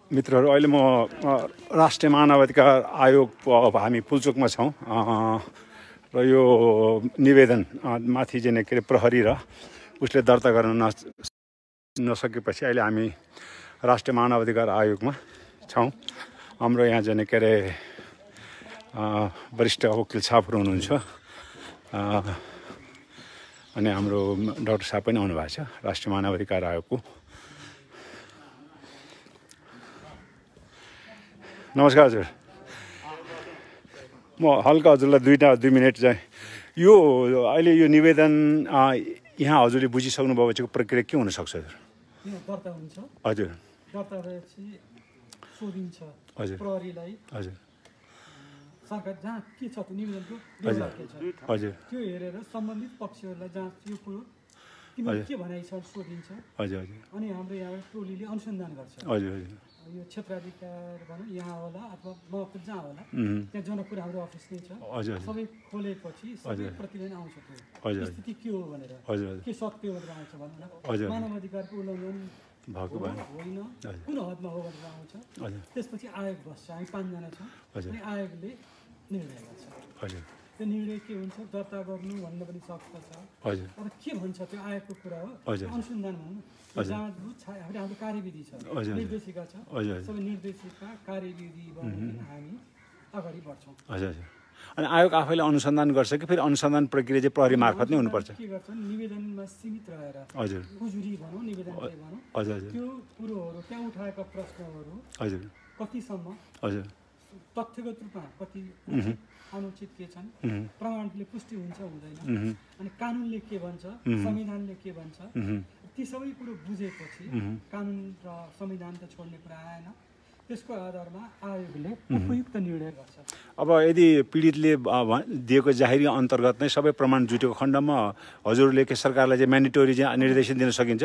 मित्रहरू अहिले म राष्ट्रिय मानवाधिकार आयोग अब हामी पुल्चोकमा छौँ र यो निवेदन माथि चाहिँ के अरे प्रहरी र उसले दर्ता गर्न नसकेपछि अहिले हामी राष्ट्रिय मानवाधिकार आयोगमा छौँ। हाम्रो यहाँ चाहिँ के अरे वरिष्ठ वकिल साहबहरू हुनुहुन्छ अनि हाम्रो डाक्टर साहब पनि आउनु भएको छ राष्ट्रिय मानवाधिकार आयोगको। नमस्कार हजुर, म हल्का हजुरलाई 2 मिनट चाहिँ यो अहिले यो निवेदन यहाँ हजुरले बुझिसक्नु भएको प्रक्रिया के हुनसक्छ हजुर? दर्ता हुन्छ हजुर, दर्ता भएपछि सोधिन्छ हजुर प्रहरीलाई हजुर सरकार जहाँ के छ त्यो निवेदनको बेला के छ हजुर त्यो हेरेर सम्बन्धित पक्षहरूलाई जहाँ यो कुरो तिमीले के भनाइ छ सोधिन्छ हजुर हजुर अनि हाम्रो यहाँबाट टोलीले अनुसन्धान गर्छ। हजुर हजुर यो क्षेत्राधिकार भनौँ यहाँ होला अथवा महकुद जहाँ होला त्यहाँ जनकपुर हाम्रो अफिस नै छ। हजुर सबै खोलेपछि सबै प्रतिवेदन आउँछ त्यो हजुर स्थिति के हो भनेर हजुर के सत्य भनेर आउँछ भनेर हजुर मानव अधिकारको उल्लङ्घन भएको भए होइन कुन हदमा हो भनेर आउँछ। हजुर त्यसपछि आयोग बस्छ, हामी 5 जना छौँ अनि आयोगले निर्णय गर्छ। हजुर त्यो निर्णय के हुन्छ दर्ता गर्नु भन्न पनि सक्छ हजुर अब के भन्छ त्यो आयोगको कुरा हो। हजुर अनुसन्धान भनौँ जाँचबुझ हाम्रो कार्यविधि छ, हजुर निर्देशिका छ, हजुर सबै निर्देशिका कार्यविधि बनाएर हामी अगाडि बढ्छौँ। हजुर हजुर अनि आयोग आफैले अनुसन्धान गर्छ कि फेरि अनुसन्धान प्रक्रिया चाहिँ प्रहरी मार्फत नै हुनुपर्छ? के गर्छ निवेदनमा सीमित रहेर हजुर उजुरी भनौँ निवेदन भनौँ हजुर हजुर त्यो कुरोहरू त्यहाँ उठाएका प्रश्नहरू हजुर कतिसम्म हजुर तथ्यगत रूपमा कति अनुचित के छन्, प्रमाणले पुष्टि हुन्छ हुँदैन, अनि कानुनले के भन्छ, संविधानले के भन्छ, ती सबै कुरो बुझेपछि कानुन र संविधान त छोड्ने कुरा आएन। त्यसको आधारमा आयोगले उपयुक्त निर्णय गर्छ। अब यदि पीडितले दिएको जाहेरी अन्तर्गत नै सबै प्रमाण जुटेको खण्डमा हजुरले के सरकारलाई चाहिँ म्यान्डेटोरी चाहिँ निर्देशन दिन सकिन्छ?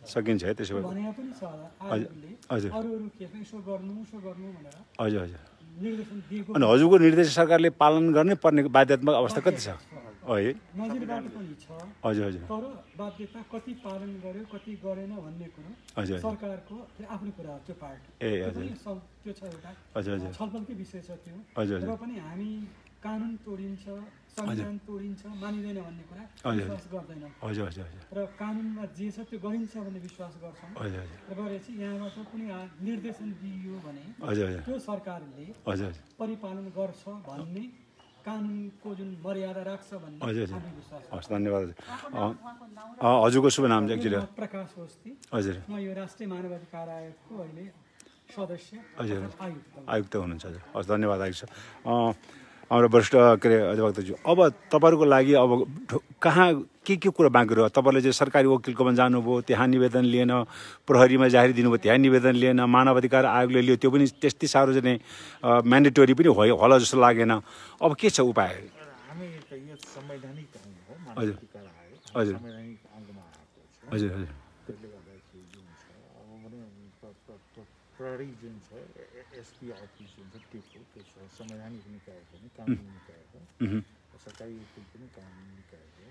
सकिन्छ है त्यसो भए भने पनि छ आयोगले हजुर अरू के यसो गर्नु भनेर हजुर हजुर निर्देशन दिएको। अनि हजुरको निर्देश सरकारले पालन गर्ने पर्ने बाध्यात्मक अवस्था कति छ? है नजिरबाट पनि छ हजुर हजुर तर बाध्यता कति पालन गर्यो कति गरेन भन्ने कुरो हजुर सरकारको आफ्नो कुरा हो। त्यो पार्ट ए हजुर त्यो छ एउटा हजुर हजुर छलफलकै विषय छ त्यो। हजुर र पनि हामी कानुन तोडिन्छ संविधान तोडिन्छ मानिँदैन भन्ने कुरा विश्वास गर्दैनौँ। हजुर हजुर हजुर र कानुनमा जे छ त्यो गरिन्छ भन्ने विश्वास गर्छौँ। हजुर र गरेपछि यहाँबाट कुनै निर्देशन दिइयो भने हजुर हजुर त्यो सरकारले हजुर परिपालन गर्छ भन्ने कानुनको जुन मर्यादा राख्छ भन्ने हजुर हामी विश्वास गर्छौँ। हस् धन्यवाद। हजुरको शुभ नाम चाहिँ एकचोटि? प्रकाश होस्ती। हजुर म यो राष्ट्रिय मानवाधिकार आयोगको अहिले सदस्य हजुर आयुक्त आयुक्त हुनुहुन्छ। हजुर हस् धन्यवाद आयुक्त। हाम्रो वरिष्ठ के अरे अधिवक्ताज्यू, अब तपाईँहरूको लागि अब कहाँ के कुरा बाँकी रह्यो? तपाईँले चाहिँ सरकारी वकिलकोमा जानुभयो, त्यहाँ निवेदन लिएन, प्रहरीमा जाहेरी दिनुभयो, त्यहाँ निवेदन लिएन, मानवाधिकार आयोगले लियो, त्यो पनि त्यति साह्रो चाहिँ म्यान्डेटोरी पनि होला जस्तो लागेन। अब के छ उपाय? हामी त यो संवैधानिक अङ्ग हो हजुर मानवाधिकार आयोग, हजुर संवैधानिक अङ्गमा आएको छ। हजुर हजुर त्यसले गर्दाखेरि जुन छ अब भने प्रहरी जुन छ एसपी अफिस जुन छ त्यो छ संवैधानिक निकाय पनि कानुनी निकाय हो, सरकारी वकिल पनि कानुनी निकाय हो।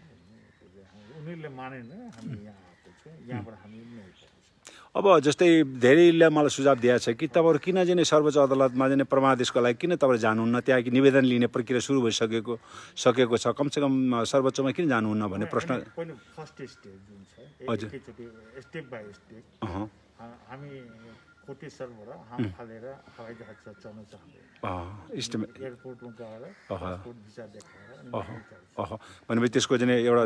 उनीहरूले मानेन हामी यहाँ आएको छौँ, यहाँबाट हामी न्याय पाउँछौँ। अब जस्तै धेरैले मलाई सुझाव दिएको छ कि तपाईँहरू किन चाहिँ सर्वोच्च अदालतमा चाहिँ प्रमादेशको लागि किन तपाईँ जानुहुन्न, त्यहाँ निवेदन लिने प्रक्रिया सुरु भइसकेको छ, कमसेकम सर्वोच्चमा किन जानुहुन्न भन्ने प्रश्न। पहिलो फर्स्ट स्टेज जुन छ एकैचोटि स्टेप बाई स्टेप हामी कोटेश्वरबाट हाम फालेर हवाई जहाज चढ्न चाहँदैन, एयरपोर्टमा गएर पासपोर्ट भिसा देखाएर भनेपछि त्यसको चाहिँ एउटा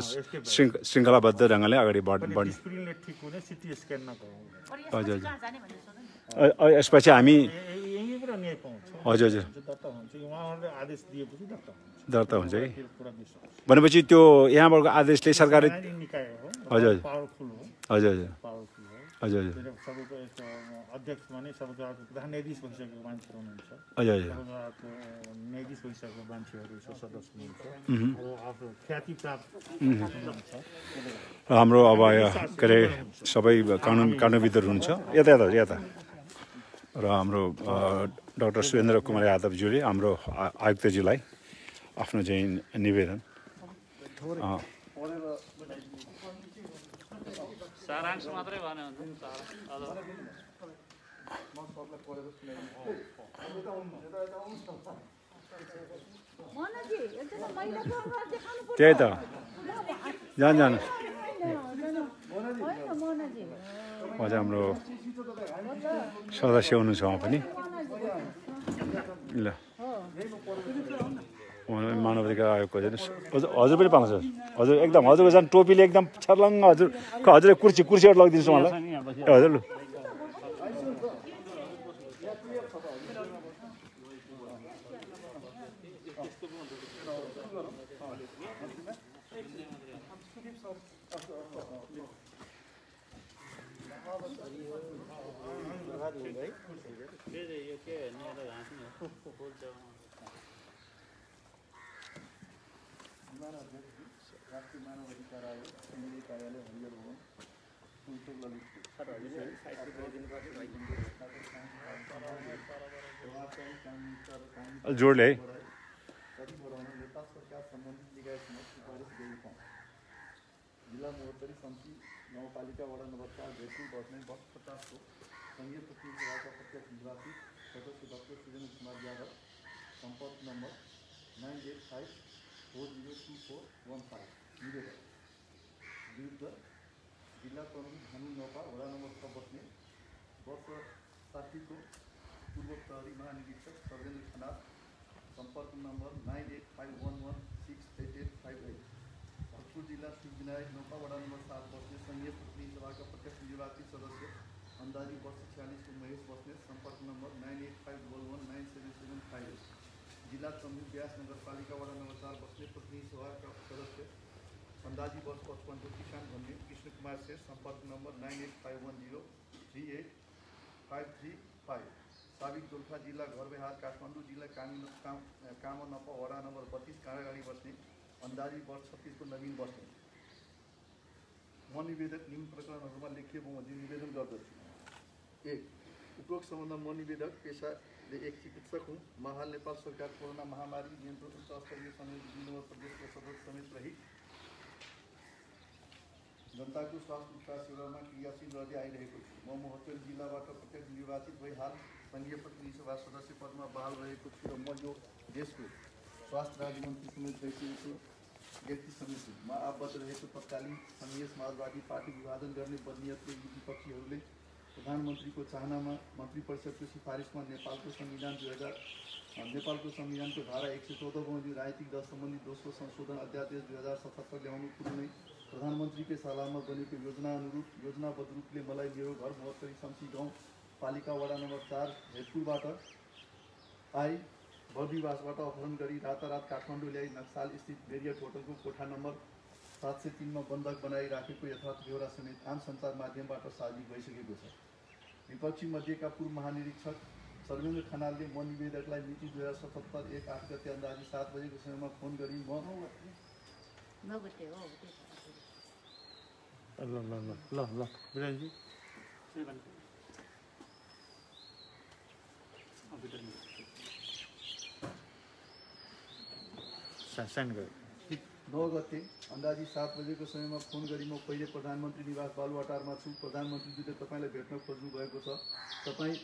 श्रृङ्खलाबद्ध ढङ्गले अगाडि बढ्ने स्क्रिनले ठिक हुने सिटी स्क्यान नगराउने। हजुर हजुर यसपछि हामी यहीँबाट न्याय पाउँछौँ। हजुर हजुर दर्ता हुन्छ, उहाँहरूले आदेश दिएपछि दर्ता हुन्छ है। पुरा विश्वास भनेपछि त्यो यहाँबाट आदेशले सरकारले निकाय हो, हजुर पावरफुल हो, हजुर हजुर पावरफुल हो। हजुर हजुर सबैको अध्यक्षमा नै सर्वोच्च प्रधान न्यायाधीश भइसकेको मान्छे हुनुहुन्छ, हजुर हजुर सर्वोच्चको न्यायाधीश भइसकेको मान्छेहरू सदस्य हुनुहुन्छ, अब आफ्नो ख्याति प्राप्त हुनुहुन्छ। हाम्रो अब के अरे सबै कानुनविदहरू हुनुहुन्छ यता र हाम्रो डाक्टर सुरेन्द्र कुमार यादवज्यूले हाम्रो आयुक्तज्यूलाई आफ्नो चाहिँ निवेदन सारांश मात्रै भन्यो भने त्यही त जान जानु अझ हाम्रो सदस्य हुनुहुन्छ उहाँ पनि ल मानव अधिकार आयोगको हजुर पनि पाउँछ हजुर एकदम हजुरको झन् टोपीले एकदम छर्लङ्ग हजुरले कुर्सीबाट लगिदिन्छु मलाई ए हजुर लु राष्ट्रिय मानव अधिकार आयोग केन्द्रीय कार्यालय हरियर भवन पुलचोक ललितपुर जोडले है अघि बढाउन नेपाल सरकार सम्बन्धित निकायसँग सिफारिस गरिन्छ जिल्ला महोत्तरी समिति गाउँपालिका वडा नम्बर 4 भेटपुर बस्ने वर्ष 50 को संघीय प्रतिनिधि सभाका प्रत्यक्ष निर्वाचित सदस्य डाक्टर सुरेन्द्र कुमार यादव सम्पर्क नम्बर 98540241 निवेदक विरुद्ध जिल्ला प्रमुख भानु नौपा वडा नम्बर 6 बस्ने वर्ष 60 को पूर्व प्रहरी महानिरीक्षक सर्वेन्द्र खनाल सम्पर्क नम्बर 9851168858 भोजपुर जिल्ला शिवविनायक नौपा वडा नम्बर 7 बस्ने संघीय प्रतिनिधि सभाका प्रत्यक्ष निर्वाचित सदस्य अन्दाजी वर्ष 46 को महेश बस्ने सम्पर्क नम्बर 9851197758 जिल्ला प्रमुख व्यास नगरपालिका वडा नम्बर 4 बस्ने प्रतिनिधि सभाका सदस्य अन्दाजी वर्ष 55 को किसान भन्ने कृष्ण कुमार शेर सम्पर्क नम्बर 9851038535 साबिक दोलखा जिल्ला घरबेहार काठमाडौँ जिल्ला कामनपा वडा नम्बर 32 काँडागाडी बस्ने अन्दाजी वर्ष 36 को नवीन बस्ने म निवेदक निम्न प्रकरणहरूमा लेखिए बमोजिम निवेदन गर्दछु। 1. उपरोक्त सम्बन्धमा म निवेदक पेशाले एक चिकित्सक हुँ। म हाल नेपाल सरकार कोरोना महामारी नियन्त्रण उच्च स्तरीय समिति 2 नम्बर प्रदेशको सदस्य समेत रही जनताको स्वास्थ्य उपचार सेवामा क्रियाशील रहँदै आइरहेको छु। म महोत्तरी जिल्लाबाट प्रत्यक्ष निर्वाचित भई हाल संघीय प्रतिनिधि सभा सदस्य पदमा बहाल रहेको छु र म यो देशको स्वास्थ्य राज्यमन्त्री समेत रहिसकेको व्यक्ति समेत छु। म आबद्ध रहेको तत्कालीन संघीय समाजवादी पार्टी विभाजन गर्ने बदनियतले विपक्षीहरूले प्रधानमन्त्रीको चाहनामा मन्त्री परिषदको सिफारिसमा नेपालको संविधानको धारा 114 बमोजिम राजनीतिक दल सम्बन्धी दोस्रो संशोधन अध्यादेश 2077 ल्याउनु कुरो नै प्रधानमन्त्रीकै सल्लाहमा बनेको योजना अनुरूप योजनाबद्ध रूपले मलाई मेरो घर महोत्तरी शमशी गाउँ पालिका वडा नम्बर 4 भेटपुरबाट आई बर्दीवासबाट अपहरण गरी रातारात काठमाडौँ ल्याई नक्साल स्थित मेरियट होटलको कोठा नम्बर 703 मा बन्धक बनाइराखेको यथार्थ ब्यौरा समेत आम सञ्चार माध्यमबाट सार्वजनिक भइसकेको छ। विपक्षी मध्येका पूर्व महानिरीक्षक सर्वेन्द्र खनालले म निवेदकलाई मिति 2077 1/8 गते अन्दाजी 7 बजेको समयमा फोन गरी सेन्ड गरे 9 गते अन्दाजी 7 बजेको समयमा फोन गरी म पहिले प्रधानमन्त्री निवास बालुवाटारमा छु। प्रधानमन्त्रीजीले तपाईँलाई भेट्न खोज्नु भएको छ। तपाईँ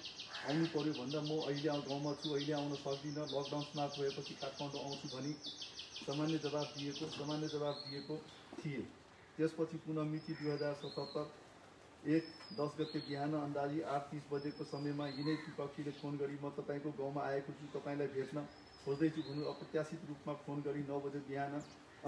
आउनु पर्यो भन्दा म अहिले गाउँमा छु, अहिले आउन सक्दिनँ, लकडाउन समाप्त भएपछि काठमाडौँ आउँछु भनी सामान्य जवाब दिएको थिए। त्यसपछि पुनः मिति 2077 1/10 गते बिहान अन्दाजी 8:30 बजेको समयमा यिनै विपक्षीले फोन गरी म तपाईँको गाउँमा आएको छु, तपाईँलाई भेट्न खोज्दैछु भन्नु अप्रत्याशित रूपमा फोन गरी 9 बजे बिहान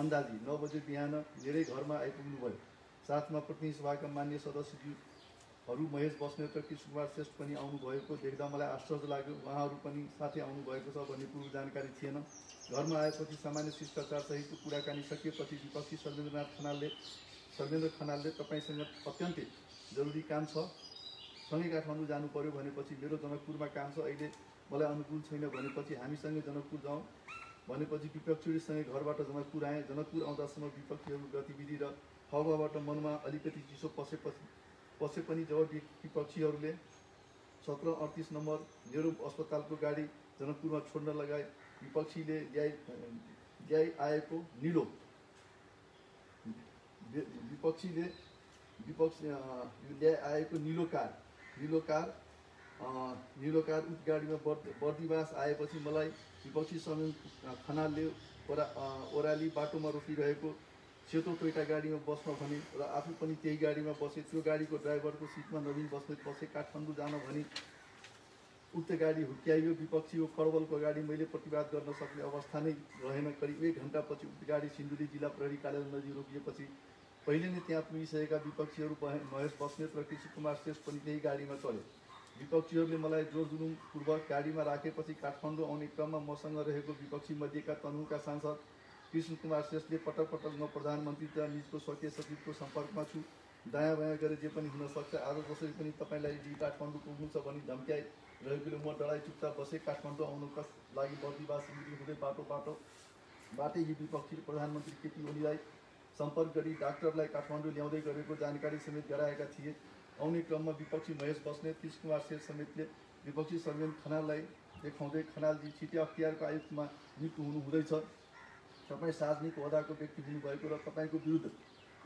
अन्दाजी 9 बजे बिहान मेरै घरमा आइपुग्नुभयो। साथमा प्रतिनिधि सभाका मान्य सदस्यहरू महेश बस्नेत र कृष्ण कुमार श्रेष्ठ पनि आउनुभएको देख्दा मलाई आश्चर्य लाग्यो। उहाँहरू पनि साथै आउनुभएको छ भन्ने पूर्व जानकारी थिएन। घरमा आएपछि सामान्य शिष्टाचार सहितको कुराकानी सकिएपछि विपक्षी सर्वेन्द्र खनालले तपाईँसँग अत्यन्तै जरुरी काम छ, सँगै काठमाडौँ जानु पर्यो भनेपछि मेरो जनकपुरमा काम छ, अहिले मलाई अनुकूल छैन भनेपछि हामीसँगै जनकपुर जाउँ भनेपछि विपक्षीहरूसँगै घरबाट जनकपुर आएँ। जनकपुर आउँदासम्म विपक्षीहरू गतिविधि र हावाबाट मनमा अलिकति चिसो पसे पनि जब विपक्षीहरूले 1738 नम्बर नेहरू अस्पतालको गाडी जनकपुरमा छोड्न लगाए, विपक्षीले ल्याइ आएको निलो विपक्ष आएको निलो कार उक्त गाडीमा बर्दिवास आएपछि मलाई विपक्षी समन खनालले ओह्राली बाटोमा रोकिरहेको सेतो टोयोटा गाडीमा बस्न भने र आफू पनि त्यही गाडीमा बसे। त्यो गाडीको ड्राइभरको सिटमा नवीन बस्नेत बसे। काठमाडौँ जान भनी उक्त गाडी हुर्क्याइयो। विपक्षीको कडबलको गाडी मैले प्रतिवाद गर्न सक्ने अवस्था नै रहेन। करिब 1 घण्टापछि उक्त गाडी सिन्धुली जिल्ला प्रहरी कार्यालय नजिक रोकिएपछि पहिले नै त्यहाँ पुगिसकेका विपक्षीहरू महेश बस्नेत र कृष्ण कुमार श्रेष्ठ पनि त्यही गाडीमा चढे। विपक्षीहरूले मलाई जोरजुलुमपूर्वक गाडीमा राखेपछि काठमाडौँ आउने क्रममा मसँग रहेको विपक्षी मध्येका तनहुका सांसद कृष्ण कुमार श्रेष्ठले पटक पटक म प्रधानमन्त्री र निजको स्वकीय सचिवको सम्पर्कमा छु, दायाँ बायाँ गरे जे पनि हुन सक्छ, आज जसरी पनि तपाईँलाई लिई काठमाडौँ पुग्नु छ भनी धम्क्याइ रहेकोले म डराई चुपचाप बसेँ। काठमाडौँ आउनुका लागि बर्दिवास सिलगढी हुँदै बाटै यी विपक्षीले प्रधानमन्त्री केपी ओलीलाई सम्पर्क गरी डाक्टरलाई काठमाडौँ ल्याउँदै गरेको जानकारी समेत गराएका थिए। आउने क्रममा विपक्षी महेश बस्नेत कृष्ण कुमार श्रेष्ठ समेतले विपक्षी सर्वेन खनाललाई देखाउँदै खनालजी छिट्टै अख्तियारको आयुक्तमा नियुक्त हुनुहुँदैछ, तपाईँ सार्वजनिक होदाको व्यक्ति हुनुभएको र तपाईँको विरुद्ध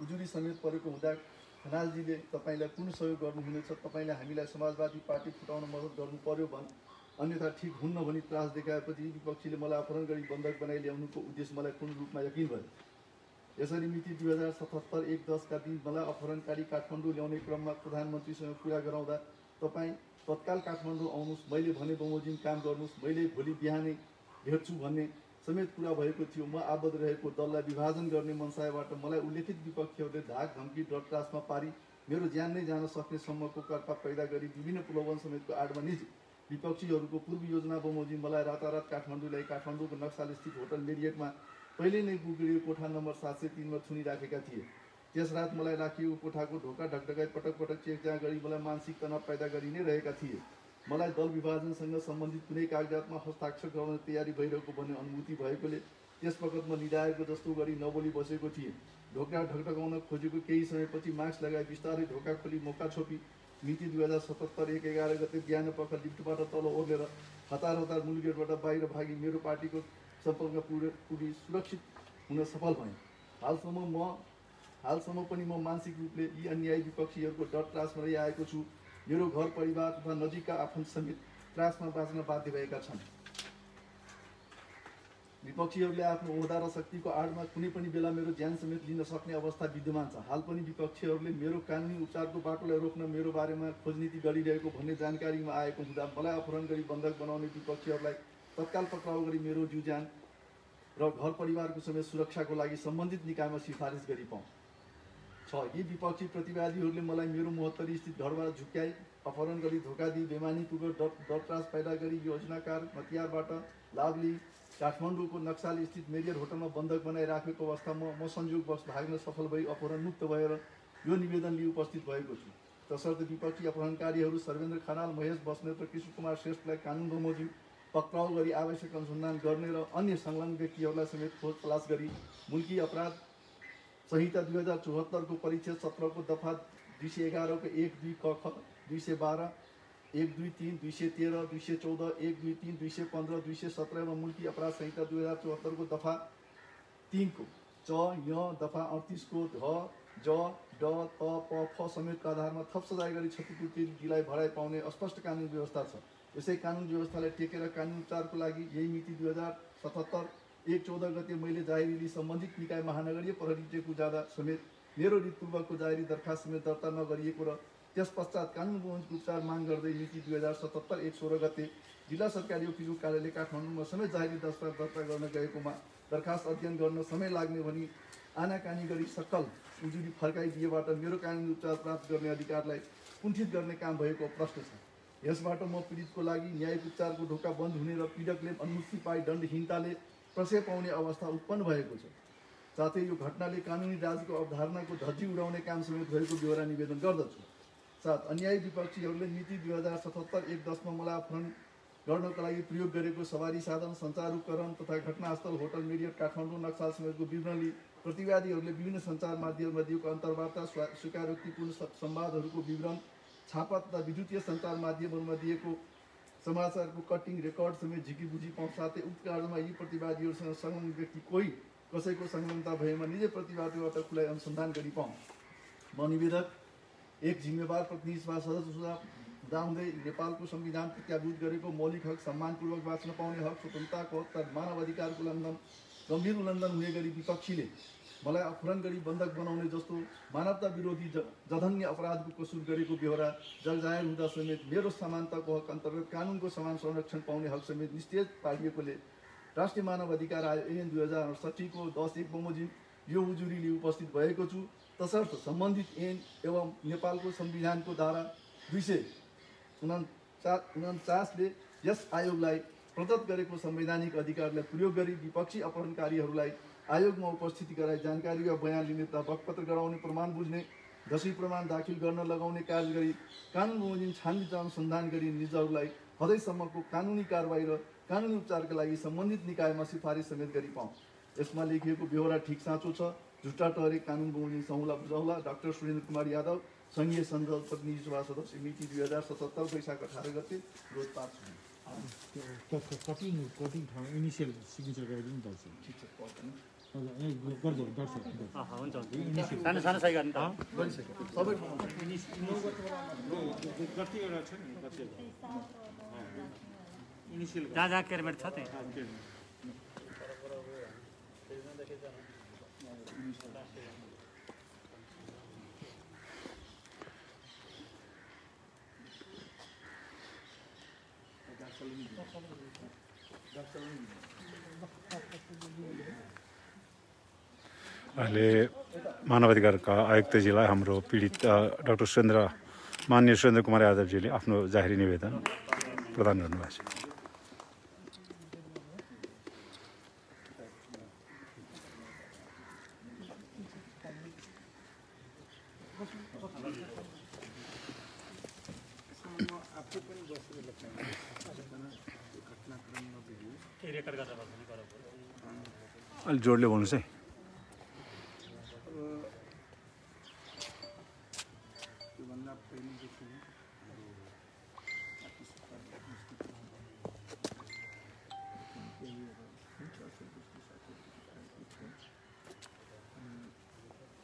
उजुरी समेत परेको हुँदा खनालजीले तपाईँलाई पूर्ण सहयोग गर्नुहुनेछ, तपाईँले हामीलाई समाजवादी पार्टी फुटाउन मद्दत गर्नु पर्यो अन्यथा ठिक हुन्न भनी त्रास देखाएपछि विपक्षीले मलाई अपहरण गरी बन्धक बनाइ ल्याउनुको उद्देश्य मलाई पूर्ण रूपमा यकिन भयो। यसरी मिति 2077 1/10 का दिन मलाई अपहरणकारी काठमाडौँ ल्याउने क्रममा प्रधानमन्त्रीसँग कुरा गराउँदा तपाईँ तत्काल काठमाडौँ आउनुहोस्, मैले भने बमोजिम काम गर्नुहोस्, मैले भोलि बिहानै भेट्छु भन्ने समेत कुरा भएको थियो। म आबद्ध रहेको दललाई विभाजन गर्ने मनसायबाट मलाई उल्लेखित विपक्षीहरूले धाक धम्की डरत्रासमा पारी मेरो ज्यान नै जान सक्ने सम्मको कर्ता पैदा गरी विभिन्न प्रलोभन समेतको आडमा निजी विपक्षीहरूको पूर्व योजना बमोजिम मलाई रातारात काठमाडौँ ल्याई काठमाडौँको नक्साल स्थित होटल मेरियटमा पहिले नै बुक कोठा नम्बर 703 मा थुनिराखेका थिए। त्यस रात मलाई राखिएको कोठाको ढोका ढकढकाई पटक पटक चेकजाँच गरी मलाई मानसिक तनाव पैदा गरि नै रहेका थिए। मलाई दल विभाजनसँग सम्बन्धित कुनै कागजातमा हस्ताक्षर गर्न तयारी भइरहेको भन्ने अनुभूति भएकोले त्यस वखत म निधाएको जस्तो गरी नबोली बसेको थिएँ। ढोका ढकढकाउन खोजेको केही समयपछि मास्क लगाई बिस्तारै ढोका खोली मौका छोपी मिति 2077 1/11 गते बिहान पख लिफ्टबाट तल ओर्लेर हतार मूल गेटबाट बाहिर भागी मेरो पार्टीको सम्पर्कमा पुगी सुरक्षित हुन सफल भएँ। हालसम्म पनि म मानसिक रूपले यी अन्यायी विपक्षीहरूको डर त्रासमा रहिआएको छु। मेरो घर परिवार तथा नजिकका आफन्त समेत त्रासमा बाँच्न बाध्य भएका छन्। विपक्षीहरूले आफ्नो ओहदा र शक्तिको आडमा कुनै पनि बेला मेरो ज्यान समेत लिन सक्ने अवस्था विद्यमान छ। हाल पनि विपक्षीहरूले मेरो कानुनी उपचारको बाटोलाई रोक्न मेरो बारेमा खोजनीति गरिरहेको भन्ने जानकारीमा आएको हुँदा मलाई अपहरण गरी बन्धक बनाउने विपक्षीहरूलाई तत्काल पक्राउ गरी मेरो जीव ज्यान र घर परिवारको समेत सुरक्षाको लागि सम्बन्धित निकायमा सिफारिस गरी पाऊँ। यी विपक्षी प्रतिवादीहरूले मलाई मेरो 72 स्थित घरबाट झुक्याई अपहरण गरी धोका दिई बेमानीपूर्वक डरत्रास पैदा गरी योजनाकार हतियारबाट लाभ लिई काठमाडौँको नक्साल स्थित मेरियर होटलमा बन्धक बनाइ राखेको अवस्थामा म संयोगवश भाग्न सफल भई अपहरण मुक्त भएर यो निवेदन लिई उपस्थित भएको छु। तसर्थ विपक्षी अपहरणकारीहरू सर्वेन्द्र खनाल, महेश बस्नेत र कृष्ण कुमार श्रेष्ठलाई कानुन बमोजिम पक्राउ गरी आवश्यक अनुसन्धान गर्ने र अन्य संलग्न व्यक्तिहरूलाई समेत खोज तलास गरी मुल्की अपराध संहिता 2074 को परिच्छेद 17 को दफा 211 को 1-2 क ख 212 1-2-3 213 214 1-2-3 215 217 एवं मुल्की अपराध संहिता 2074 को दफा 3 को च य दफा 38 को ध ज ड त प फ समेतका आधारमा थप सजाय गरी क्षतिपूर्ति दिलाई भराइ पाउने अस्पष्ट कानुन व्यवस्था छ। यसै कानुन व्यवस्थालाई टेकेर कानुन उपचारको लागि यही मिति 2077 1/14 गते मैले जाहेरी सम्बन्धित निकाय महानगरीय प्रहरी टेकु जाँदा समेत मेरो रिटपूर्वकको जाहेरी दरखास्त समेत दर्ता नगरिएको र त्यस पश्चात कानुन बमोजिमको उपचार माग गर्दै मिति 2077 1/16 गते जिल्ला सरकारी वकिलको कार्यालय काठमाडौँमा समेत जाहेरी दस्तावेज दर्ता गर्न गएकोमा दरखास्त अध्ययन गर्न समय लाग्ने भनी आनाकानी गरी सकल उजुरी फर्काइदिएबाट मेरो कानुनी उपचार प्राप्त गर्ने अधिकारलाई कुण्ठित गर्ने काम भएको प्रश्न छ। यसबाट म पीडितको लागि न्यायिक उपचारको ढोका बन्द हुने र पीडकले अनुमुक्ति पाई दण्डहीनताले प्रशय पाउने अवस्था उत्पन्न भएको छ। साथै यो घटनाले कानुनी राज्यको अवधारणाको धज्जी उडाउने काम समेत भएको बेहोरा निवेदन गर्दछु। साथ अन्यायी विपक्षीहरूले मिति 2077 1/10 मा मलाई अपहरण गर्नका लागि प्रयोग गरेको सवारी साधन, सञ्चार उपकरण तथा घटनास्थल होटल मेरियट काठमाडौँ नक्साल समेतको विवरणले प्रतिवादीहरूले विभिन्न सञ्चार माध्यममा दिएको अन्तर्वार्ता, स्वीकारोक्तिपूर्ण संवादहरूको विवरण, छापा तथा विद्युतीय सञ्चार माध्यमहरूमा दिएको समाचारको कटिङ रेकर्ड समेत झिकीबुझी पाउँ। साथै उक्त कार्यमा यी प्रतिवादीहरूसँग संलग्न व्यक्ति कोही कसैको संलग्नता भएमा निजै प्रतिवादीबाट खुलाई अनुसन्धान गरी पाऊँ। म निवेदक एक जिम्मेवार प्रतिनिधि सभा सदस्य हुँदै नेपालको संविधान प्रत्याभूत गरेको मौलिक हक, सम्मानपूर्वक बाँच्न पाउने हक, स्वतन्त्रताको हक तथा मानव अधिकारको उल्लङ्घन, गम्भीर उल्लङ्घन हुने गरी विपक्षीले मलाई अपहरण गरी बन्धक बनाउने जस्तो मानवता विरोधी जघन्य अपराधको कसुर गरेको बेहोरा जगजाहेर हुँदा समेत मेरो समानताको हक अन्तर्गत कानुनको समान संरक्षण पाउने हक समेत निषेध पारिएकोले राष्ट्रिय मानव अधिकार आयोग ऐन 2068 को 10(1) बमोजिम यो उजुरीले उपस्थित भएको छु। तसर्थ सम्बन्धित ऐन एवं नेपालको संविधानको धारा 249ले यस आयोगलाई प्रदत्त गरेको संवैधानिक अधिकारलाई प्रयोग गरी विपक्षी अपहरणकारीहरूलाई आयोगमा उपस्थिति गराई जानकारी वा बयान लिने तथा बकपत्र गराउने, प्रमाण बुझ्ने, दोषी प्रमाण दाखिल गर्न लगाउने कार्य गरी कानुन बमोजिम छानबिन अनुसन्धान गरी निजहरूलाई हदैसम्मको कानुनी कारबाही र कानुनी उपचारका लागि सम्बन्धित निकायमा सिफारिस समेत गरी पाऊँ। यसमा लेखिएको बेहोरा ठिक साँचो छ, झुटा टहरे कानुन बमोजिम सहुला बुझाउला। डाक्टर सुरेन्द्र कुमार यादव, संघीय संसद प्रतिनिधि सभा सदस्य, मिति 2077 वैशाख 18 गते, रोज 5 कति ठाउँ इनिसियल सिग्नेचर गरिदिनु पर्छ। ठिक छ, पर्दैन गरिदिनु दर्शक हुन्छ सानो सानो सही गर्नु त गरिसक्यो सबै ठाउँमा। कतिवटा छ नि कतिवटा इनिसियल जहाँ जहाँ क्यारमेट छ त्यही अहिले मानवाधिकारका आयुक्तजीलाई हाम्रो पीडित डाक्टर माननीय सुरेन्द्र कुमार यादवजीले आफ्नो जाहेरी निवेदन प्रदान गर्नुभएको छ। अलि जोडले बोल्नुहोस् है।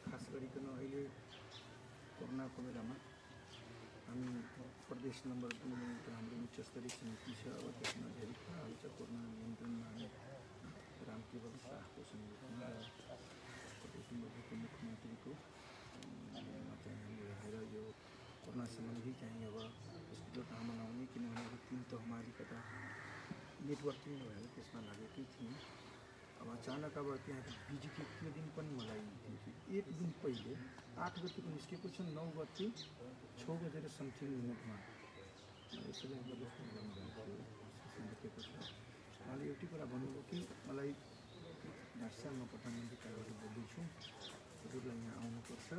खास गरिकन अहिले कोरोनाको बेलामा हामी प्रदेश नम्बर 2 हाम्रो उच्च स्तरीय समिति छ। अब त्यसमा धेरै कुराहरू छ। कोरोना नियन्त्रणमा हामी रामकेवल शाहको संयोजनमा र प्रदेश नम्बर 2 को मुख्यमन्त्रीको चाहिँ हामीले हेरेर यो कोरोना सम्बन्धी चाहिँ अब हस्पिटल कहाँ बनाउने, किनभने अब 3 तहमा अलिकता नेटवर्किङ भएर त्यसमा लागेकै थियौँ। अब अचानक अब त्यहाँ बिजीको त्यो दिन पनि मलाई एक दिन पहिले 8 गतिको निस्केको छ, 9 गति 6 बजेर समथिङ मिनटमा यसरी लेखेको छ। उहाँले एउटै कुरा भन्नुभयो कि मलाई डाक्टर म प्रधानमन्त्री कार्यालयबाट बोल्दैछु, हजुरलाई यहाँ आउनुपर्छ,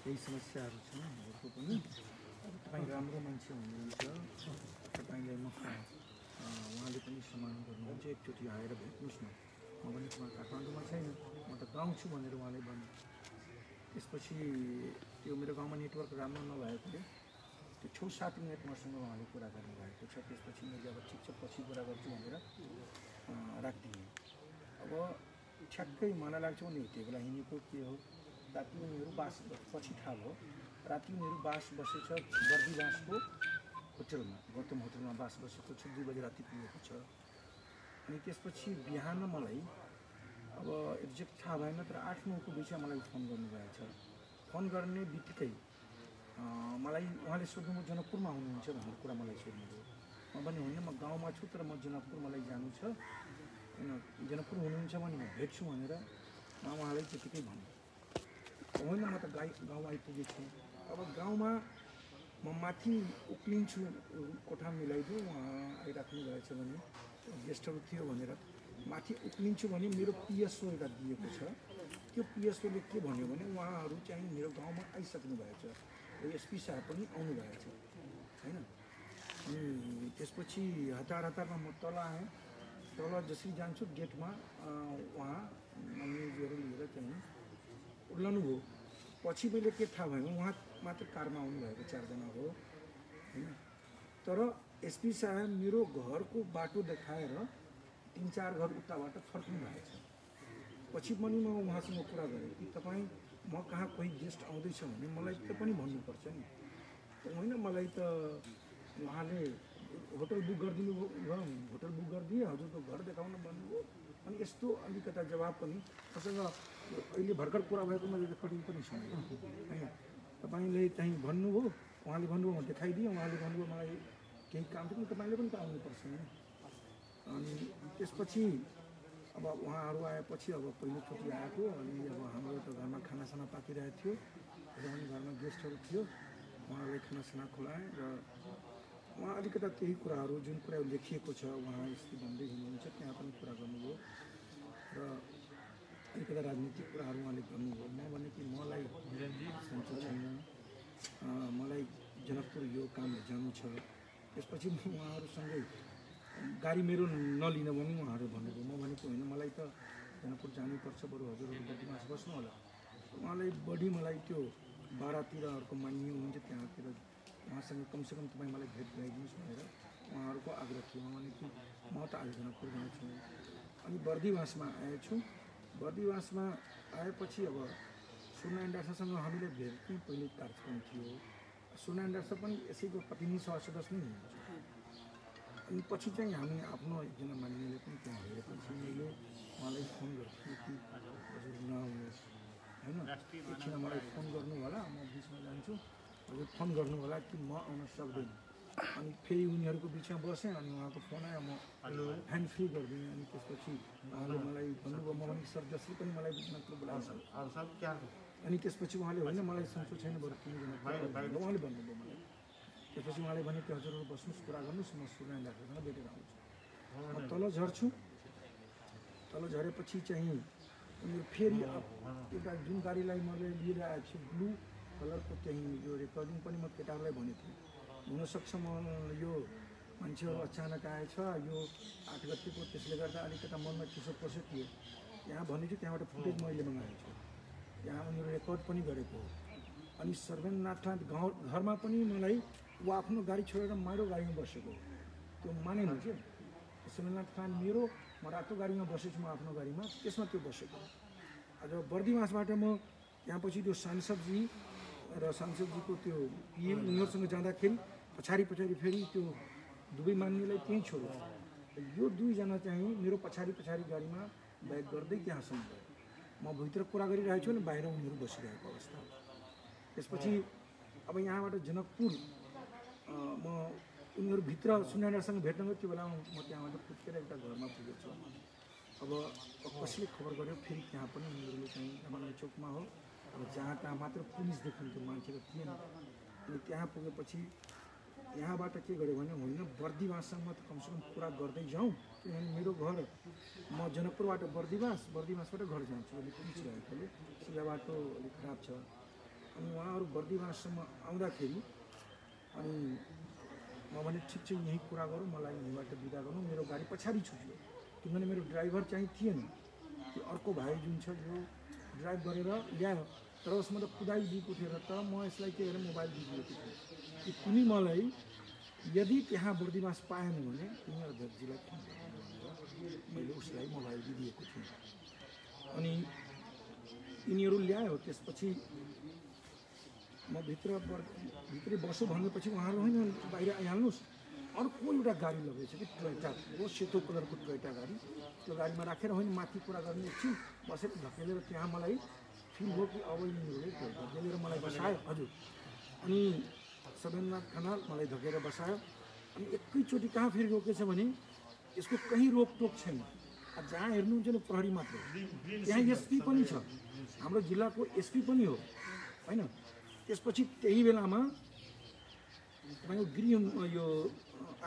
केही समस्याहरू छन् हजुरको पनि, तपाईँ राम्रो मान्छे हुनुहुन्छ, तपाईँलाई म उहाँले पनि सम्मान गर्नुहुन्छ, एकचोटि आएर भेट्नुहोस् न। म पनि उहाँ काठमाडौँमा छैन, म त गाउँ छु भनेर उहाँले भन्नु। त्यसपछि त्यो मेरो गाउँमा नेटवर्क राम्रो नभएकोले त्यो 6-7 मिनट मसँग उहाँले कुरा गर्नुभएको छ। त्यसपछि मैले अब ठिक छ पछि कुरा गर्छु भनेर राखिदिएँ। अब ठ्याक्कै मलाई लाग्छ उनीहरू त्यो बेला हिँडेको के हो, राति उनीहरू बास पछि थाहा भयो, राति उनीहरू बास बसेछ बर्दीबासको होटलमा, गौतम होटलमा बास बसेको छ, 2 बजे राति पुगेको छ। अनि त्यसपछि बिहान मलाई अब एक्ज्याक्ट थाहा भएन, तर 8-9 को बिचमा मलाई फोन गर्नुभएको छ। फोन गर्ने बित्तिकै मलाई उहाँले सोध्नुभयो जनकपुरमा हुनुहुन्छ भन्ने कुरा मलाई सोध्नुभयो। म पनि होइन, म गाउँमा छु, तर म जनकपुर मलाई जानु छ, होइन जनकपुर हुनुहुन्छ भने म भेट्छु भनेर उहाँलाई त्यतिकै भने। होइन म त गाउँ आइपुगेछु। अब गाउँमा म माथि उक्लिन्छु, कोठा मिलाइदिउँ उहाँ आइराख्नु भएछ भने, गेस्टहरू थियो भनेर माथि उक्लिन्छु भने मेरो पिएसओ एउटा दिएको छ। त्यो पिएसओले के भन्यो भने उहाँहरू चाहिँ मेरो गाउँमा आइसक्नु भएछ, एसपी साहब पनि आउनु भएछ, होइन। अनि त्यसपछि हतारमा म तल आएँ। तल जसरी जान्छु गेटमा उहाँ म्युजियमहरू लिएर चाहिँ उर्लनु भयो। पछि मैले के थाहा भयो, उहाँ मात्र कारमा आउनुभएको 4 जना हो, होइन। तर एसपी साहब मेरो घरको बाटो देखाएर 3-4 घर उताबाट फर्किनु भएको छ। पछि पनि म उहाँसँग कुरा गरेँ कि तपाईँ म कहाँ कोही गेस्ट आउँदैछ भने मलाई त पनि भन्नुपर्छ नि होइन मलाई त उहाँले होटल बुक गरिदिनु भयो होटल बुक गरिदिएँ हजुरको घर देखाउन भन्नुभयो अनि यस्तो अलिकता जवाब पनि मसँग अहिले भर्खर कुरा भएको मैले रेकर्डिङ पनि सुनेँ होइन तपाईँले त्यहीँ भन्नुभयो उहाँले भन्नुभयो म देखाइदिएँ उहाँले भन्नुभयो मलाई केही काम थियो तपाईँले पनि त आउनुपर्छ नि अनि त्यसपछि अब उहाँहरू आएपछि अब पहिलोचोटि आएको अनि अब हाम्रो त घरमा खानासाना पाकिरहेको थियो र अनि घरमा गेस्टहरू थियो उहाँलाई खानासाना खुवाएँ र उहाँ अलिकता त्यही कुराहरू जुन कुरा लेखिएको छ उहाँ यस्तो भन्दै हुनुहुन्छ त्यहाँ पनि कुरा गर्नुभयो र अलिकता राजनीतिक कुराहरू उहाँले गर्नुभयो म भने कि मलाई सन्चो छैन मलाई जनकपुर यो काम जानु छ त्यसपछि म उहाँहरूसँगै गाडी मेरो नलिन भने उहाँहरू भन्नुभयो म भनेको होइन मलाई त जनकपुर जानैपर्छ बरु हजुरहरू बडीमास बस्नु होला उहाँलाई बढी मलाई त्यो बाह्रतिर अर्को मानिए हुनुहुन्छ त्यहाँतिर उहाँसँग कमसेकम तपाईँ मलाई भेट गराइदिनुहोस् भनेर उहाँहरूको आग्रह थियो भने कि म त आज जनकपुर गएको छु अनि बर्दिवासमा आएछु बर्दिवासमा आएपछि अब सूर्यनारायण डाँडासँग हामीले भेट चाहिँ पहिले कार्यक्रम थियो सूर्यनारायण डाँडा पनि यसैको प्रतिनिधि सभा सदस्य नै हुनुहुन्छ अनि पछि चाहिँ हामी आफ्नो एकजना मानिनेले पनि त्यहाँ हेरेपछि मैले उहाँलाई फोन गर्थेँ कि हजुर नआउनुहोस् होइन एकछिन मलाई फोन गर्नु होला म बिचमा जान्छु हजुर फोन गर्नु होला कि म आउन सक्दैन अनि फेरि उनीहरूको बिचमा बसेँ अनि उहाँको फोन आयो म ह्यान्ड फ्री गरिदिएँ अनि त्यसपछि उहाँले मलाई भन्नुभयो म भने सर जसले पनि मलाई जनकपुर बोलाउँछ अनि त्यसपछि उहाँले होइन मलाई सन्चो छैन बरु तिमीजना उहाँले भन्नुभयो मलाई त्यसपछि उहाँले भने कि हजुरहरू बस्नुहोस् कुरा गर्नुहोस् म सूर्यनारायण डाक्टरसँग भेटेर आउँछु म तल झर्छु तल झरेपछि चाहिँ उनीहरू फेरि एउटा जुन गाडीलाई मैले लिएर आएको छु ब्लू कलरको त्यही यो रेकर्डिङ पनि म केटाहरूलाई भनेको थिएँ हुनसक्छ म यो मान्छेहरू अचानक आएछ यो 8 गतिको त्यसले गर्दा अलिकता मनमा चिसो पसेको थियो त्यहाँ भनेको त्यहाँबाट फुटेज मैले मगाएको छु त्यहाँ उनीहरू रेकर्ड पनि गरेको हो अनि सर्वेन्द्रनाथ घरमा पनि मलाई ऊ आफ्नो गाडी छोडेर मेरो गाडीमा बसेको त्यो मानेन के सर्वेन्द्रनाथ खान मेरो म रातो गाडीमा बसेको छु म आफ्नो गाडीमा त्यसमा त्यो बसेको आज बर्दिवासबाट म त्यहाँ पछि त्यो सांसदजी र सांसदजीको त्यो पिए उनीहरूसँग जाँदाखेरि पछाडि फेरि त्यो दुवै मान्नेलाई त्यहीँ छोड्यो यो दुईजना चाहिँ मेरो पछाडि गाडीमा ब्याक गर्दै त्यहाँसम्म गयो म भित्र कुरा गरिरहेको छु भने बाहिर उनीहरू बसिरहेको अवस्था त्यसपछि अब यहाँबाट जनकपुर म उनीहरू भित्र सूर्यनारायणसँग भेट्न गयो त्यो बेला म त्यहाँबाट फुत्केर एउटा घरमा पुगेको छु अब कसले खबर गर्यो फेरि त्यहाँ पनि उनीहरूले चाहिँ रामानन्द चोकमा हो अब जहाँ तहाँ मात्र पुलिस देखिन्थ्यो मान्छेहरू थिएन अनि त्यहाँ पुगेपछि यहाँबाट के गर्यो भने होइन बर्दिवाससँग त कमसेकम कुरा गर्दै जाउँ किनभने मेरो घर म जनकपुरबाट बर्दिवासबाट घर जान्छु अलिक पिच भएकोले सिधा बाटो अलिक खराब छ अनि उहाँहरू बर्दिवाससम्म आउँदाखेरि अनि म भने ठिक छ यहीँ कुरा गरौँ मलाई यहीँबाट बिदा गर्नु मेरो गाडी पछाडि छुट्यो किनभने मेरो ड्राइभर चाहिँ थिएन त्यो अर्को भाइ जुन छ यो ड्राइभ गरेर ल्यायो तर उसमा त कुदाइदिएको थियो र त म यसलाई के गरेर मोबाइल दिइदिएको थिएँ कि तिमी मलाई यदि त्यहाँ बर्दिवास पाएन भने तिमी अध्यक्षजीलाई फोन मैले उसलाई मोबाइल दिइदिएको थिएँ अनि यिनीहरू ल्यायो त्यसपछि म भित्रै बसो भनेपछि उहाँहरू होइन बाहिर आइहाल्नुहोस् अर्को एउटा गाडी लगेछ कि टोयोटा हो सेतो कलरको टोयोटा गाडी त्यो गाडीमा राखेर होइन माथि कुरा गर्ने एकछिन बसेर धकेलेर त्यहाँ मलाई फिल भयो कि अब यिनीहरूले धकेलेर मलाई बसायो हजुर अनि सर्वेन्द्रनाथ खनाल मलाई धकेर बसायो अनि एकैचोटि कहाँ फेरि रोकेछ भने यसको कहीँ रोकटोक छैन जहाँ हेर्नुहुन्छ नि प्रहरी मात्र त्यहाँ एसपी पनि छ हाम्रो जिल्लाको एसपी पनि हो होइन त्यसपछि त्यही बेलामा तपाईँको गृह यो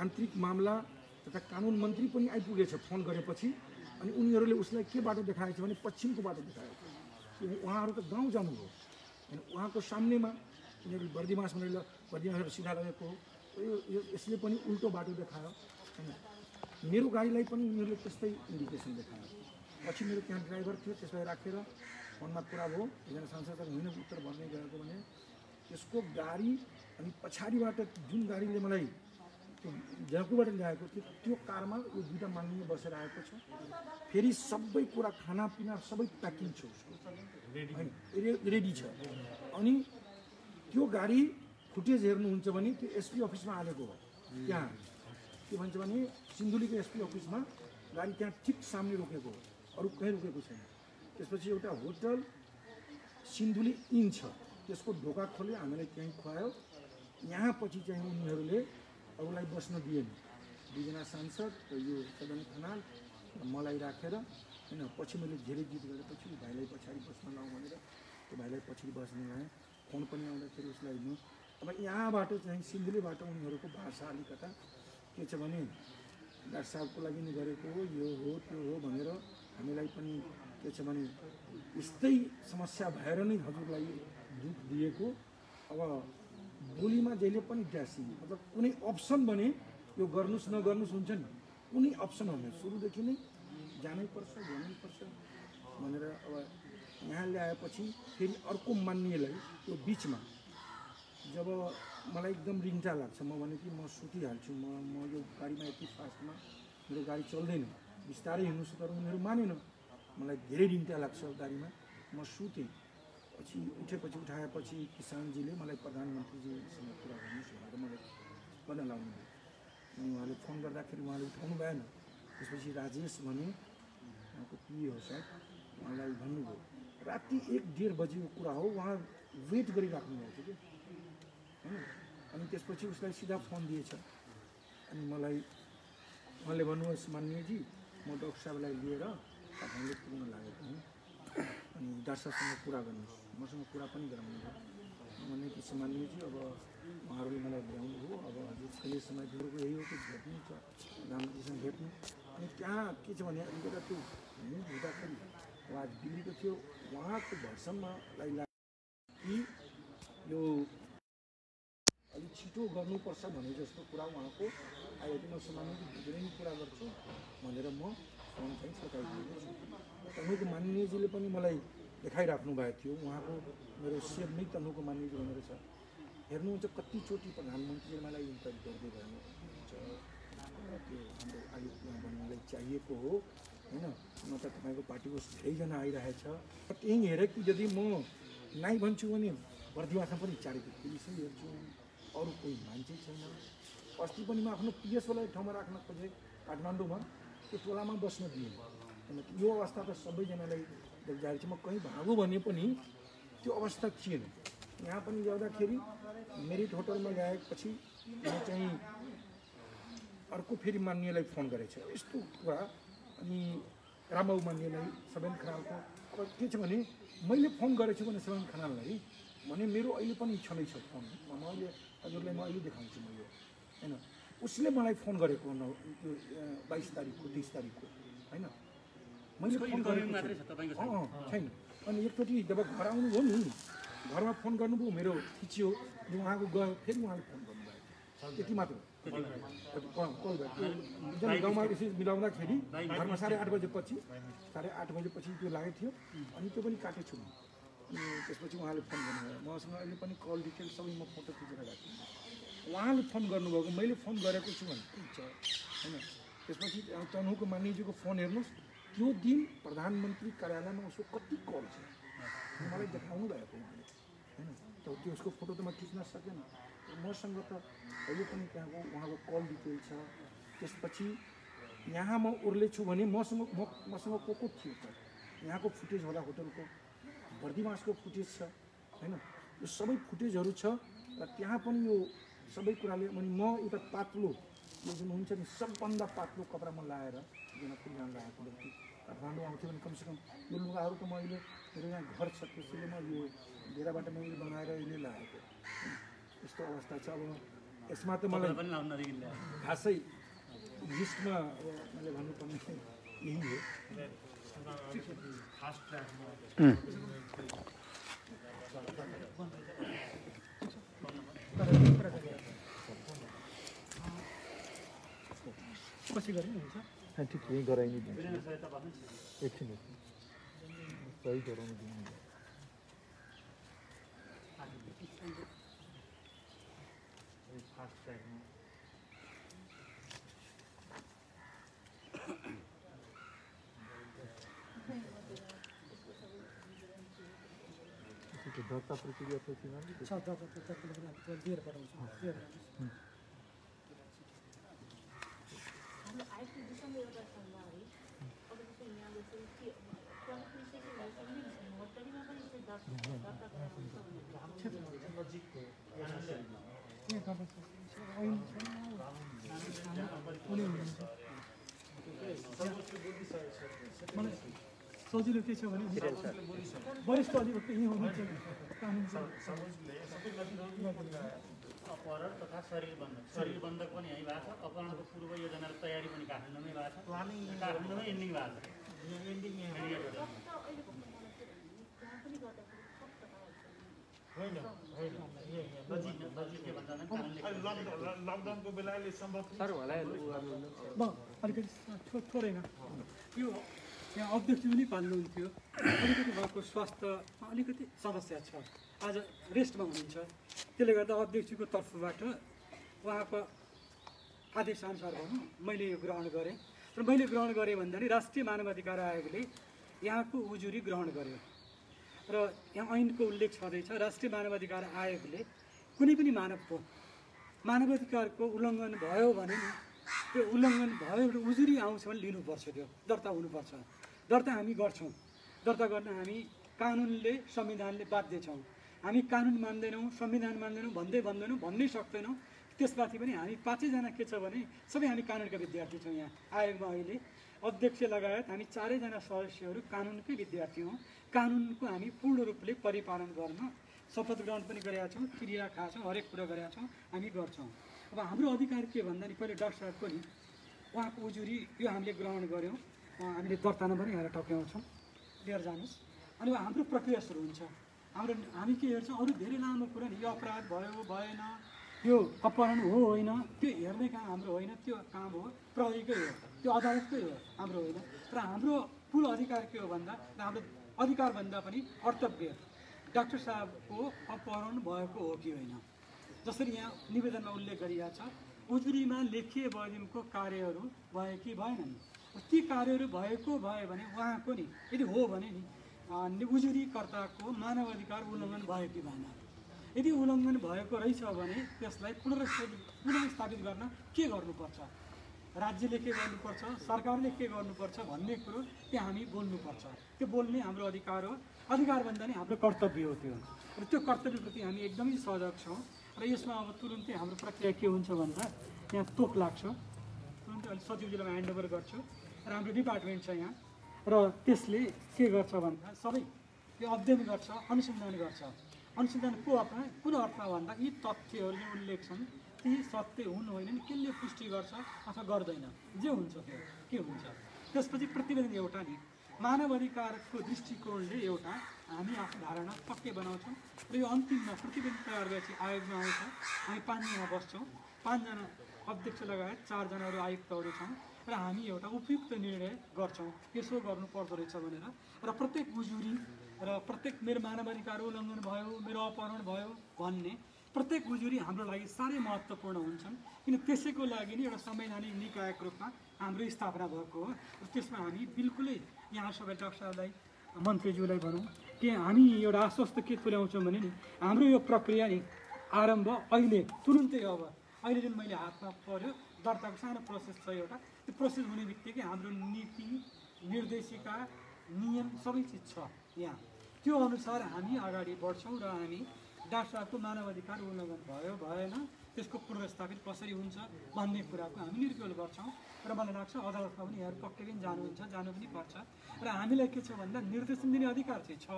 आन्तरिक मामला तथा कानुन मन्त्री पनि आइपुगेछ फोन गरेपछि अनि उनीहरूले उसलाई के बाटो देखाएको छ भने पश्चिमको बाटो देखाएको छ उहाँहरू त गाउँ जानुभयो होइन उहाँको सामनेमा उनीहरू बर्दिवास भनेर बर्दिवासबाट सिधा लगेको यो यसले पनि उल्टो बाटो देखायो होइन मेरो गाडीलाई पनि उनीहरूले त्यस्तै इन्डिकेसन देखायो पछि मेरो त्यहाँ ड्राइभर थियो त्यसलाई राखेर फोनमा कुरा भयो एकजना सांसदहरू होइन उत्तर भन्दै गएको भने त्यसको गाडी अनि पछाडिबाट जुन गाडीले मलाई त्यो जनकपुरबाट ल्याएको थियो त्यो कारमा यो दुईवटा मानिने बसेर आएको छ फेरि सबै कुरा खानापिना सबै प्याकिङ छ उसको रेडी छ। अनि त्यो गाडी फुटेज हेर्नुहुन्छ भने त्यो एसपी अफिसमा हालेको हो। त्यहाँ के भन्छ भने सिन्धुलीको एसपी अफिसमा गाडी त्यहाँ ठिक सामने रोकेको हो, अरू कहीँ रोकेको छैन। त्यसपछि एउटा होटल सिन्धुली इन छ, त्यसको ढोका खोल्यो, हामीलाई त्यहीँ खुवायो। यहाँ पछि चाहिँ उनीहरूले अरूलाई बस्न दिएन। दुईजना सांसद र यो सदन खनाल मलाई राखेर होइन, पछि मैले धेरै जिद गरेपछि भाइलाई पछाडि बस्न लाउँ भनेर त्यो भाइलाई पछाडि बस्न लाएँ। फोन पनि आउँदाखेरि उसलाई म अब यहाँबाट चाहिँ सिन्धुलीबाट उनीहरूको भाषा अलिकता के छ भने डाक्टर साहबको लागि नि गरेको हो, यो हो त्यो हो भनेर हामीलाई पनि के छ भने यस्तै समस्या भएर नै हजुरलाई दुःख दिएको। अब बोलीमा जहिले पनि ड्यासी मतलब कुनै अप्सन भने यो गर्नुहोस् नगर्नुहोस् हुन्छ नि, कुनै अप्सन हुँदैन, सुरुदेखि नै जानैपर्छ भन्नैपर्छ भनेर। अब यहाँ ल्याएपछि फेरि अर्को मान्नेलाई त्यो बिचमा जब मलाई एकदम रिङ्टा लाग्छ, म भने कि म सुतिहाल्छु, म यो गाडीमा यति फास्टमा मेरो गाडी चल्दैन, बिस्तारै हिँड्नुहोस्, तर उनीहरू मानेन। मलाई धेरै रिङ्टा लाग्छ गाडीमा, म सुतेँ। पछि उठाएपछि किसानजीले मलाई प्रधानमन्त्रीजीसँग कुरा गर्नुहोस् भनेर मलाई गर्न लाउनु भयो। अनि उहाँले फोन गर्दाखेरि उहाँले उठाउनु भएन। त्यसपछि राजेश भने उहाँको पिए हो सायद, उहाँलाई भन्नुभयो। राति 1-1:30 बजीको कुरा हो, उहाँ वेट गरिराख्नु भएको थियो कि होइन। अनि त्यसपछि उसलाई सिधा फोन दिएछ। अनि मलाई उहाँले भन्नुहोस् माननीयजी, म डाक्टर साहबलाई लिएर तपाईँले पुग्न लागेको हुँ, अनि डाक्टर साहबसँग कुरा गर्नुहोस्। मसँग कुरा पनि गराउनु भयो। भने कि माननीयजी अब उहाँहरूले मलाई ल्याउनु हो, अब हजुर कहिले समय दिएको यही हो कि भेट्नु छ प्रधानमन्त्रीसँग भेट्नु। अनि त्यहाँ के छ भने अलिकता त्यो हुँदाखेरि उहाँ दिल्लीको थियो, उहाँको भर्सनमालाई कि यो अलिक छिटो गर्नुपर्छ भने जस्तो कुरा उहाँको आयो। म सामान्य भित्रै नै कुरा गर्छु भनेर म फोन चाहिँ सकाइदिएको छु। तनुको माननीयजीले पनि मलाई देखाइराख्नु भएको थियो, उहाँको मेरो सेभ नै तनुको माननीयजी भनेर छ। हेर्नुहुन्छ कतिचोटि प्रधानमन्त्रीले मलाई इन्टरभ्यू गर्दै गर्नुहुन्छ, त्यो हाम्रो आयुक्तमा भन्नलाई चाहिएको हो होइन, न त तपाईँको पार्टीको धेरैजना आइरहेछ। त्यही हेरेँ कि यदि म नाइ भन्छु भने बर्दिवासमा पनि चारैको पुलिसै हेर्छु, अरू कोही मान्छे छैन। अस्ति पनि म आफ्नो पिएसओलाई एक ठाउँमा राख्न खोजेँ काठमाडौँमा, त्यो टोलामा बस्न दिएँ। किनकि यो अवस्था त सबैजनालाई देखाएको छ। म कहीँ भागो भने पनि त्यो अवस्था थिएन। यहाँ पनि ल्याउँदाखेरि मेरिट होटलमा ल्याएपछि म चाहिँ अर्को फेरि मान्यलाई फोन गरेछ यस्तो कुरा। अनि रामबाबु मान्यलाई सबेन खनालको के छ भने मैले फोन गरेछु भने सबेन खनाललाई भने मेरो अहिले पनि छँदैछ फोन, म अहिले हजुरलाई म अहिले देखाउँछु म यो होइन। उसले मलाई फोन गरेको त्यो 22 तारिकको 23 तारिकको होइन, मैले फोन गरेको छैन। अनि एकचोटि जब घर आउनुभयो नि, घरमा फोन गर्नुभयो, मेरो खिच्यो, उहाँको गयो, फेरि उहाँले फोन गर्नुभयो, त्यति मात्र कल भयो। गाउँमा यसरी मिलाउँदाखेरि घरमा 8:30 बजेपछि 8:30 बजेपछि त्यो लागेको थियो। अनि त्यो पनि काटेछु म। अनि त्यसपछि उहाँले फोन गर्नुभयो, मसँग अहिले पनि कल डिटेल सबै म फोटो खिचेर राख्छु। उहाँले फोन गर्नुभएको, मैले फोन गरेको छु भने ठिक छ होइन। त्यसपछि तनुको मान्यजीको फोन हेर्नुहोस्, त्यो दिन प्रधानमन्त्री कार्यालयमा उसको कति कल छ मलाई देखाउनु भएको उहाँले होइन। त्यसको फोटो त म खिच्न सकेन। मसँग त अहिले पनि त्यहाँको उहाँको कल डिटेल छ। त्यसपछि यहाँ म ओर्लेछु भने मसँग को थियो त, यहाँको फुटेज होला, होटलको बर्दिवासको फुटेज छ होइन। यो सबै फुटेजहरू छ र त्यहाँ पनि यो सबै कुराले। अनि म एउटा पातलो यो जुन हुन्छ नि सबभन्दा पातलो कपडा म लाएर जनकपुर लगाएको व्यक्ति काठमाडौँ आउँथ्यो भने कमसेकम यो लुगाहरू त म अहिले मेरो यहाँ घर छ, त्यसैले म यो डेराबाट मैले बनाएर अहिले लगाएको। यस्तो अवस्था छ। अब यसमा त मलाई खासै लिस्टमा अब मैले भन्नुपर्ने यही हो। पछि गरे हुन्छ ठिक यहीँ गराइने एकछिन सही गराउनु दिनु। दर्ता प्रक्रिया प्रक्रिया दिएर पठाउँछु दिएर पठाउँछु। हाम्रो आइटी दिशामा एउटा सल्लाह है अब जस्तो यहाँ जस्तो के क्वालिफिकेसन मोटरीमा पनि यसले दर्ता गराउनुहुन्छ मलाई सजिलो के छ भने वरिष्ठ अधिवक्ता यहीँ हुनुहुन्छ कानुन अपहरण तथा शरीर बन्धक पनि यहीँ भएको छ। अपहरणको पूर्व योजना र तयारी पनि काठमाडौँमै भएको छ। काठमाडौँमै एन्डिङ भएको छ। लकडाउनको बेलाले सम्भव म अलिकति थोरैमा यो यहाँ अध्यक्ष पनि पाल्नुहुन्थ्यो, अलिकति उहाँको स्वास्थ्यमा अलिकति समस्या छ, आज रेस्टमा हुनुहुन्छ। त्यसले गर्दा अध्यक्षको तर्फबाट उहाँको आदेशअनुसार भनौँ मैले यो ग्रहण गरेँ। र मैले ग्रहण गरेँ भन्दाखेरि राष्ट्रिय मानवाधिकार आयोगले यहाँको उजुरी ग्रहण गर्यो र यहाँ ऐनको उल्लेख छँदैछ। राष्ट्रिय मानवाधिकार आयोगले कुनै पनि मानवाधिकारको उल्लङ्घन भयो भने नि त्यो उल्लङ्घन भयो एउटा उजुरी आउँछ भने लिनुपर्छ, त्यो दर्ता हुनुपर्छ। दर्ता हामी गर्छौँ, दर्ता गर्न हामी कानुनले संविधानले बाध्य छौँ। हामी कानुन मान्दैनौँ, संविधान मान्दैनौँ भन्नै सक्दैनौँ। त्यसमाथि पनि हामी पाँचैजना के छ भने सबै हामी कानुनका विद्यार्थी छौँ। यहाँ आयोगमा अहिले अध्यक्ष लगायत हामी चारैजना सदस्यहरू कानुनकै विद्यार्थी हौँ। कानुनको हामी पूर्ण रूपले परिपालन गर्न शपथ ग्रहण पनि गरेका छौँ, क्रिया खाएका छौँ, हरेक कुरा गरेका छौँ, हामी गर्छौँ। अब हाम्रो अधिकार के भन्दा नि पहिले डाक्टर साहबको नि उहाँको उजुरी यो हामीले ग्रहण गऱ्यौँ, हामीले दर्तामा पनि हेरेर टक्राउँछौँ, लिएर जानुहोस्। अनि हाम्रो प्रक्रिया सुरु हुन्छ। हामी के हेर्छौँ, अरू धेरै लामो कुरा नि यो अपराध भयो भएन, यो अपहरण हो होइन, त्यो हेर्ने काम हाम्रो होइन, त्यो काम हो प्रहरीकै हो, त्यो अदालतकै हो, हाम्रो होइन। र हाम्रो कुल अधिकार के हो भन्दा हाम्रो अधिकारभन्दा पनि कर्तव्य डाक्टर साहबको अपहरण भएको हो कि होइन। जसरी यहाँ निवेदनमा उल्लेख गरिएको छ, उजुरीमा लेखिए बमोजिमको कार्यहरू भए कि भएनन्। ती कार्यहरू भयो भने उहाँको नि यदि हो भने नि उजुरीकर्ताको मानवाधिकार उल्लङ्घन भयो कि भएन। यदि उल्लङ्घन भएको रहेछ भने त्यसलाई पुनर्स्थापित गर्न के गर्नुपर्छ, राज्यले के गर्नुपर्छ, सरकारले के गर्नुपर्छ भन्ने कुरो त्यहाँ हामी बोल्नुपर्छ। त्यो बोल्ने हाम्रो अधिकार हो, अधिकारभन्दा नि हाम्रो कर्तव्य हो त्यो। र त्यो कर्तव्यप्रति हामी एकदमै सजग छौँ। र यसमा अब तुरुन्तै हाम्रो प्रक्रिया के हुन्छ भन्दा यहाँ तोक लाग्छ, तुरुन्तै अलिक सचिवजीलाई ह्यान्डओभर गर्छु र हाम्रो डिपार्टमेन्ट छ यहाँ, र त्यसले के गर्छ भन्दा सबै यो अध्ययन गर्छ, अनुसन्धान गर्छ। अनुसन्धान कुन अर्थमा भन्दा यी तथ्यहरू जो उल्लेख छन् ती सत्य हुन् होइन कसले पुष्टि गर्छ अथवा गर्दैन, जे हुन्छ त्यो के हुन्छ। त्यसपछि प्रतिवेदन एउटा नि मानव अधिकारको दृष्टिकोणले एउटा हामी आफ्नो धारणा पक्कै बनाउँछौँ। र यो अन्तिममा प्रतिवेदन तयार गरेपछि आयोगमा आउँछ, हामी 5 जना बस्छौँ, 5 जना अध्यक्ष लगायत 4 जना अरू आयुक्तहरू छौँ, र हामी एउटा उपयुक्त निर्णय गर्छौँ यसो गर्नु पर्दो रहेछ भनेर। र प्रत्येक उजुरी र प्रत्येक मेरो मानवाधिकार उल्लङ्घन भयो, मेरो अपहरण भयो भन्ने प्रत्येक उजुरी हाम्रो लागि साह्रै महत्त्वपूर्ण हुन्छन्, किन त्यसैको लागि नै एउटा संवैधानिक निकायको रूपमा हाम्रो स्थापना भएको हो। र त्यसमा हामी बिल्कुलै यहाँ सबै डाक्टर साहबलाई मन्त्रीज्यूलाई भनौँ कि हामी एउटा आश्वस्त के तुल्याउँछौँ भने नि हाम्रो यो प्रक्रिया नि आरम्भ अहिले तुरुन्तै अहिले जुन मैले हातमा पर्यो दर्ताको सानो प्रोसेस छ एउटा, त्यो प्रोसेस हुने बित्तिकै हाम्रो नीति निर्देशिका नियम सबै चिज छ यहाँ, त्यो अनुसार हामी अगाडि बढ्छौँ। र हामी डाक्टर साहबको मानवाधिकार उल्लङ्घन भयो भएन, त्यसको पुनर्स्थापित कसरी हुन्छ भन्ने कुराको हामी निर्क्युल गर्छौँ। र मलाई लाग्छ अदालतमा पनि यहाँहरू पक्कै पनि जानु पनि पर्छ। र हामीलाई के छ भन्दा निर्देशन दिने अधिकार चाहिँ छ,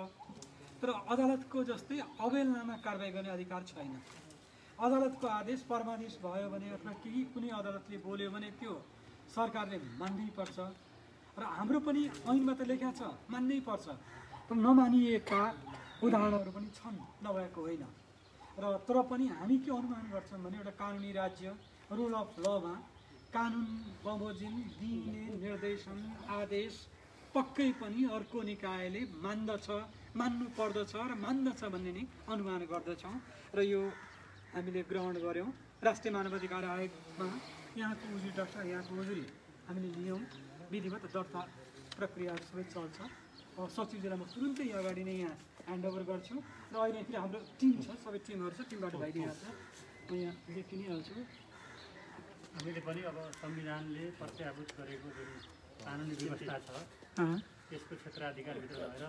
तर अदालतको जस्तै अवहेलनामा कारबाही गर्ने अधिकार छैन। अदालतको आदेश परमादेश भयो भने अथवा केही कुनै अदालतले बोल्यो भने त्यो सरकारले मान्नै पर्छ। र हाम्रो पनि ऐनमा त लेखा छ मान्नै पर्छ, तर नमानिएका उदाहरणहरू पनि छन्, नभएको होइन। र तर पनि हामी के अनुमान गर्छौँ भने एउटा कानुनी राज्य रुल अफ लमा कानुन बमोजिम दिने निर्देशन आदेश पक्कै पनि अर्को निकायले मान्नु पर्दछ र मान्दछ भन्ने नै अनुमान गर्दछौँ। र यो हामीले ग्रहण गऱ्यौँ राष्ट्रिय मानवाधिकार आयोगमा। यहाँको उजुरी डाक्टर यहाँको उजुरी हामीले लियौँ, विधिवत दर्ता प्रक्रियाहरू सबै चल्छ। सचिवजीलाई म तुरुन्तै अगाडि नै यहाँ ह्यान्डओभर गर्छु र अहिले फेरि हाम्रो टिम छ, सबै टिमहरू छ, टिमबाट भइदिइहाल्छ। म यहाँ लेखि नै हाल्छु। हामीले पनि अब संविधानले प्रत्याभूत गरेको जुन कानुनी व्यवस्था छ त्यसको क्षेत्राधिकारभित्र रहेर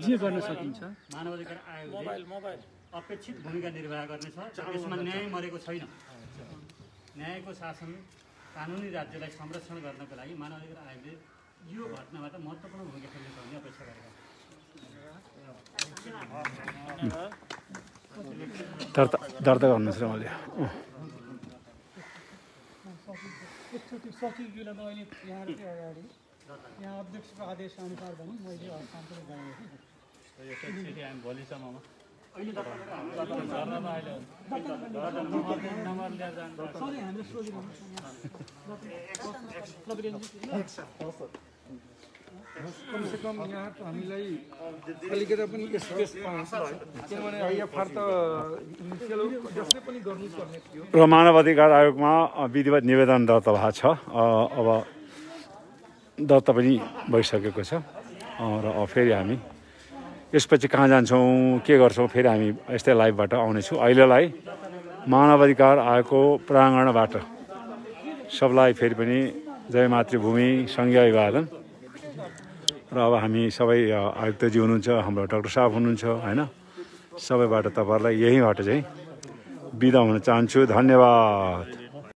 जे गर्न सकिन्छ मानव अधिकार आयोगले अपेक्षित भूमिका निर्वाह गर्नेछ। त्यसमा न्याय मरेको छैन। न्यायको शासन कानुनी राज्यलाई संरक्षण गर्नको लागि मानव अधिकार आयोगले यो घटनाबाट महत्त्वपूर्ण भूमिका खेल्नेछ भन्ने अपेक्षा गरेका दर्ता गर्नुहोस् र मैले एकचोटि सचिवज्यूलाई म अहिले यहाँकै अगाडि यहाँ अध्यक्षको आदेश अनुसार पनि मैले हस्तान्तरण गराएको थिएँ। भोलिसम्ममा अहिले सरी हामीले सोधिरहनु कमसेकम यहाँ हामीलाई अलिकति पनि स्पेस पाउँछ किनभने आइएफआर त जसले पनि गर्नुपर्ने थियो। र मानव अधिकार आयोगमा विधिवत निवेदन दर्ता भएको छ। अब दर्ता पनि भइसकेको छ र फेरि हामी यसपछि कहाँ जान्छौँ के गर्छौँ फेरि हामी यस्तै लाइभबाट आउनेछौँ। अहिलेलाई मानव अधिकार आयोगको प्राङ्गणबाट सबलाई फेरि पनि जय मातृभूमि सङ्घीय अभिवादन। र अब हामी सबै आयुक्तजी हुनुहुन्छ, हाम्रो डाक्टर साहब हुनुहुन्छ होइन, सबैबाट तपाईँहरूलाई यहीँबाट चाहिँ बिदा हुन चाहन्छु। धन्यवाद।